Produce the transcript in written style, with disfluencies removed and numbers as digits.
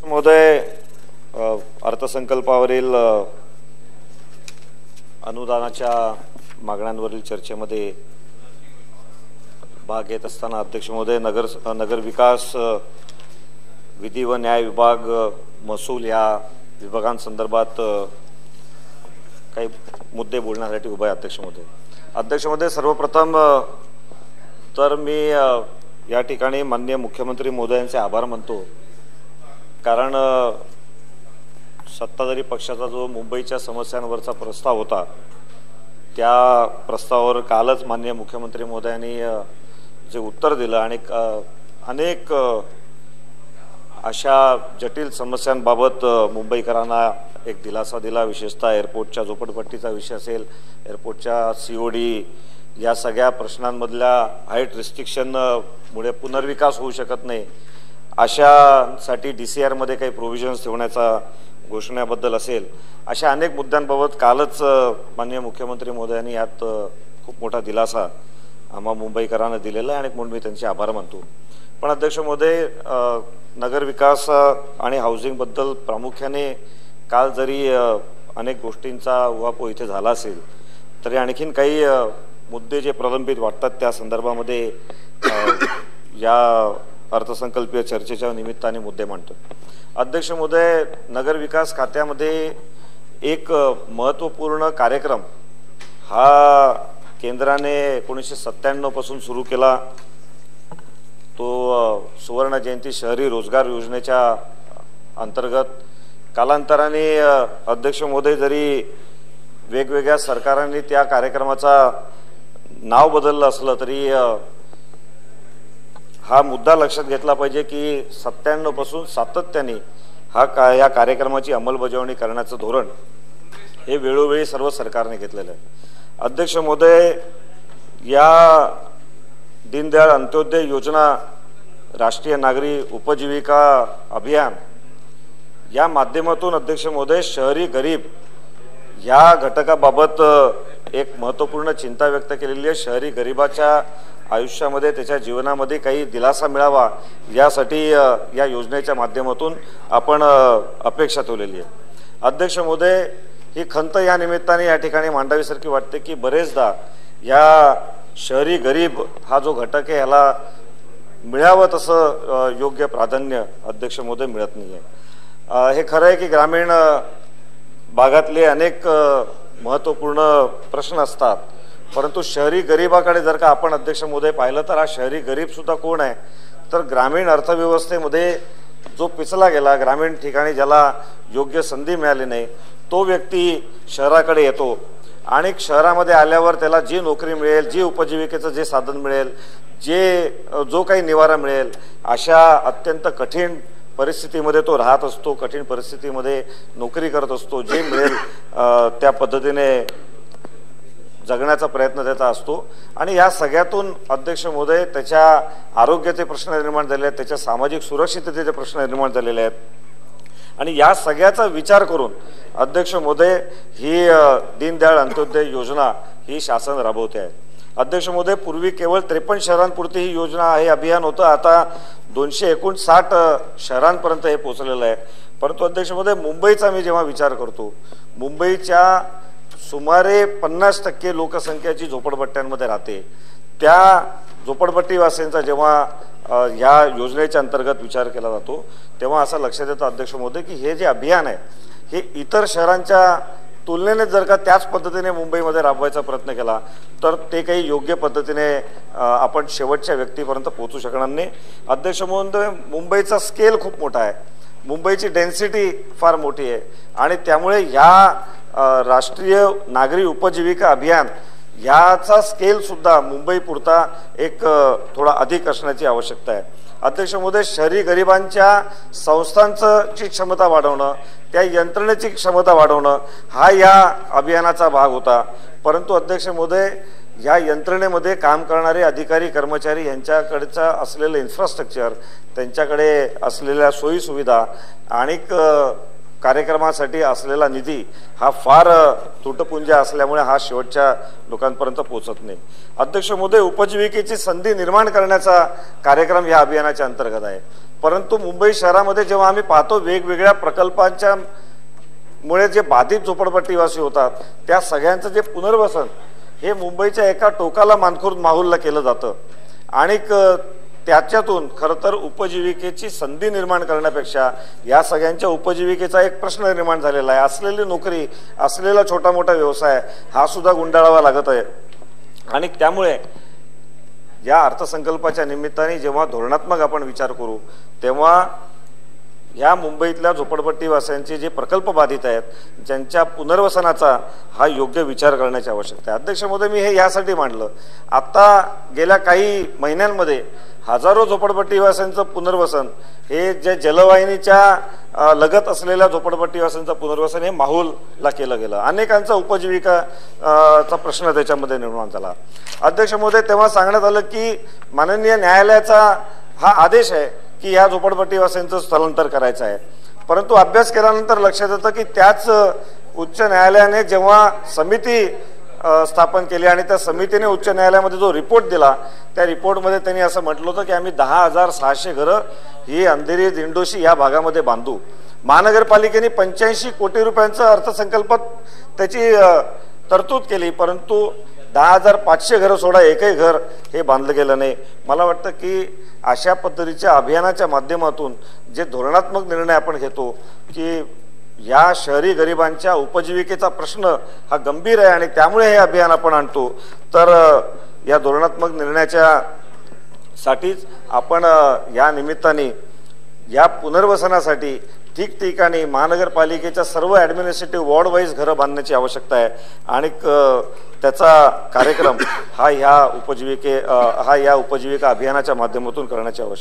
महोदय, अर्थसंकल्पावरील अनुदानाच्या मागण्यांवरील चर्चेमध्ये भाग घेत असताना अध्यक्ष महोदय, नगर विकास, विधी व न्याय विभाग, महसूल या विभागांसंदर्भात काही मुद्दे बोलण्यासाठी उभा आहे. अध्यक्ष महोदय, सर्वप्रथम तर मी या ठिकाणी माननीय मुख्यमंत्री महोदयांचे आभार मानतो, कारण सत्ताधारी पक्षाचा जो मुंबईच्या समस्यांवरचा प्रस्ताव होता त्या प्रस्तावावर कालच माननीय मुख्यमंत्री महोदयांनी जे उत्तर दिलं आणि अनेक अशा जटिल समस्यांबाबत मुंबईकरांना एक दिलासा दिला. विशेषतः एअरपोर्टच्या झोपडपट्टीचा विषय असेल, एअरपोर्टच्या COD या सगळ्या प्रश्नांमधल्या हाईट रिस्ट्रिक्शनमुळे पुनर्विकास होऊ शकत नाही अशासाठी DCR मध्ये काही प्रोव्हिजन्स ठेवण्याचा घोषणाबद्दल असेल, अशा अनेक मुद्द्यांबाबत कालच माननीय मुख्यमंत्री महोदयांनी यात खूप मोठा दिलासा आम्हा मुंबईकरांना दिलेला आहे आणि म्हणून मी त्यांचे आभार मानतो. पण अध्यक्ष महोदय, नगर विकास आणि हाऊसिंग बद्दल प्रामुख्याने काल जरी अनेक गोष्टींचा उहापोह इथे झाला असेल तरी आणखीन काही मुद्दे जे प्रलंबित वाटतात त्या संदर्भामध्ये या अर्थसंकल्पीय चर्चेच्या निमित्ताने मुद्दे मांडतो. अध्यक्ष महोदय, नगर विकास खात्यामध्ये एक महत्त्वपूर्ण कार्यक्रम हा केंद्राने 1997 पासून सुरू केला. तो सुवर्ण जयंती शहरी रोजगार योजनेच्या अंतर्गत कालांतराने अध्यक्ष महोदय, जरी वेगवेगळ्या सरकारांनी त्या कार्यक्रमाचा नाव बदललं असलं तरी हा मुद्दा लक्षात घेतला पाहिजे की 97 पासून सातत्याने या कार्यक्रमाची अंमलबजावणी करण्याचं धोरण हे वेळोवेळी सर्व सरकारने घेतलेलं आहे. अध्यक्ष महोदय, या दीनदयाळ अंत्योदय योजना, राष्ट्रीय नागरी उपजीविका अभियान या माध्यमातून अध्यक्ष महोदय, शहरी गरीब या घटकाबाबत एक महत्त्वपूर्ण चिंता व्यक्त केलेली आहे. शहरी गरिबाच्या आयुष्यामध्ये, त्याच्या जीवनामध्ये काही दिलासा मिळावा यासाठी या योजनेच्या माध्यमातून आपण अपेक्षा ठेवलेली आहे. अध्यक्ष महोदय, ही खंत या निमित्ताने या ठिकाणी मांडावीसारखी वाटते की बरेचदा या शहरी गरीब हा जो घटक आहे ह्याला मिळावं तसं योग्य प्राधान्य अध्यक्ष महोदय मिळत नाही आहे. हे खरं आहे की ग्रामीण भागातले अनेक महत्त्वपूर्ण प्रश्न असतात, परंतु शहरी गरिबाकडे जर का आपण अध्यक्ष महोदय पाहिलं तर हा शहरी गरीब सुद्धा कोण आहे, तर ग्रामीण अर्थव्यवस्थेमध्ये जो पिचला गेला, ग्रामीण ठिकाणी ज्याला योग्य संधी मिळाली नाही, तो व्यक्ती शहराकडे येतो आणि शहरामध्ये आल्यावर त्याला जी नोकरी मिळेल, जी उपजीविकेचं जे साधन मिळेल, जो काही निवारा मिळेल, अशा अत्यंत कठीण परिस्थितीमध्ये तो राहत असतो, कठीण परिस्थितीमध्ये नोकरी करत असतो. जे मिळेल त्या पद्धतीने जगण्याचा प्रयत्न त्याचा असतो आणि या सगळ्यातून अध्यक्ष महोदय त्याच्या आरोग्याचे प्रश्न निर्माण झाले आहेत, त्याच्या सामाजिक सुरक्षिततेचे प्रश्न निर्माण झालेले आहेत आणि या सगळ्याचा विचार करून अध्यक्ष महोदय ही दीनदयाळ अंत्योदय योजना ही शासन राबवते आहे. अध्यक्ष महोदय, पूर्वी केवळ 53 शहरांपुरती ही योजना, हे अभियान होतं. आता 259 शहरांपर्यंत हे पोहोचलेलं आहे. परंतु अध्यक्ष महोदय, मुंबईचा मी जेव्हा विचार करतो, मुंबईच्या सुमारे 50% लोकसंख्याची झोपडपट्ट्यांमध्ये राहते. त्या झोपडपट्टीवासींचा जेव्हा ह्या योजनेच्या अंतर्गत विचार केला जातो तेव्हा असं लक्षात येतं अध्यक्ष महोदय की हे जे अभियान आहे हे इतर शहरांच्या तुलनेने जर का त्याच पद्धतीने मुंबईमध्ये राबवायचा प्रयत्न केला तर ते काही योग्य पद्धतीने आपण शेवटच्या व्यक्तीपर्यंत पोहोचू शकणार नाही. अध्यक्ष महोदय, मुंबईचा स्केल खूप मोठा आहे, मुंबईची डेन्सिटी फार मोठी आहे आणि त्यामुळे ह्या राष्ट्रीय नागरी उपजीविका अभियान ह्याचा स्केल सुद्धा मुंबई पुरता एक थोडा अधिक असण्याची आवश्यकता आहे. अध्यक्ष महोदय, शहरी गरिबांच्या संस्थांची क्षमता वाढवणं, त्या यंत्रणेची क्षमता वाढवणं हा या अभियानाचा भाग होता. परंतु अध्यक्ष महोदय, या यंत्रणेमध्ये काम करणारे अधिकारी कर्मचारी यांच्याकडचा असलेलं इन्फ्रास्ट्रक्चर, त्यांच्याकडे असलेल्या सोयी सुविधा आणि कार्यक्रमासाठी असलेला निधी हा फार तुटपुंजा असल्यामुळे हा शेवटच्या लोकांपर्यंत पोहोचत नाही. अध्यक्ष महोदय, उपजीविकेची संधी निर्माण करण्याचा कार्यक्रम या अभियानाच्या अंतर्गत आहे, परंतु मुंबई शहरामध्ये जेव्हा आम्ही पाहतो वेगवेगळ्या प्रकल्पांच्या मुळे जे बाधित झोपडपट्टीवासी होतात त्या सगळ्यांचं जे पुनर्वसन हे मुंबईच्या एका टोकाला मानखुर्द माहुलला केलं जातं आणि त्याच्यातून खरं तर उपजीविकेची संधी निर्माण करण्यापेक्षा या सगळ्यांच्या उपजीविकेचा एक प्रश्न निर्माण झालेला आहे। असलेली नोकरी, असलेला छोटा मोठा व्यवसाय हा सुद्धा गुंडाळावा लागत आहे आणि त्यामुळे या अर्थसंकल्पाच्या निमित्ताने जेव्हा धोरणात्मक आपण विचार करू तेव्हा या मुंबईतल्या झोपडपट्टीवासियांचे जे प्रकल्प बाधित आहेत ज्यांच्या पुनर्वसनाचा हा योग्य विचार करण्याची आवश्यकता आहे। अध्यक्ष महोदय, मी हे यासाठी मांडलं, आता गेल्या काही महिन्यांमध्ये हजारो झोपडपट्टीवासियांचं पुनर्वसन हे जे जलवाहिनीच्या लगत असलेल्या झोपडपट्टीवासियांचं पुनर्वसन हे माहुलला केलं गेलं। अनेकांचा उपजीविका चा प्रश्न त्याच्यामध्ये निर्माण झाला। अध्यक्ष महोदय, तेव्हा सांगण्यात आलं की माननीय न्यायालयाचा हा आदेश आहे की या झोपडपट्टीवासियांचं स्थलांतर करायचं आहे, परंतु अभ्यास केल्यानंतर लक्षात येतं की त्याच उच्च न्यायालयाने जेव्हा समिती स्थापन केली आणि त्या समितीने उच्च न्यायालयामध्ये जो रिपोर्ट दिला त्या रिपोर्टमध्ये त्यांनी असं म्हटलं होतं की आम्ही 10,600 घरं ही अंधेरी दिंडोशी या भागामध्ये बांधू। महानगरपालिकेने 85 कोटी रुपयांचं अर्थसंकल्पात त्याची तरतूद केली, परंतु 10,500 घरं सोडा एकही घर हे बांधलं गेलं नाही। मला वाटतं की अशा पद्धतीच्या अभियानाच्या माध्यमातून जे धोरणात्मक निर्णय आपण घेतो की या शहरी गरिबांच्या उपजीविकेचा प्रश्न हा गंभीर आहे आणि त्यामुळे हे अभियान आपण आणतो, तर या धोरणात्मक निर्णयाच्या साठीच आपण या निमित्ताने या पुनर्वसनासाठी ठिकठिकाणी महानगरपालिकेच्या सर्व ॲडमिनिस्ट्रेटिव्ह वॉर्ड वाईज घरं बांधण्याची आवश्यकता आहे आणि त्याचा कार्यक्रम हा या उपजीविका अभियानाच्या माध्यमातून करण्याची आवश्यकता आहे।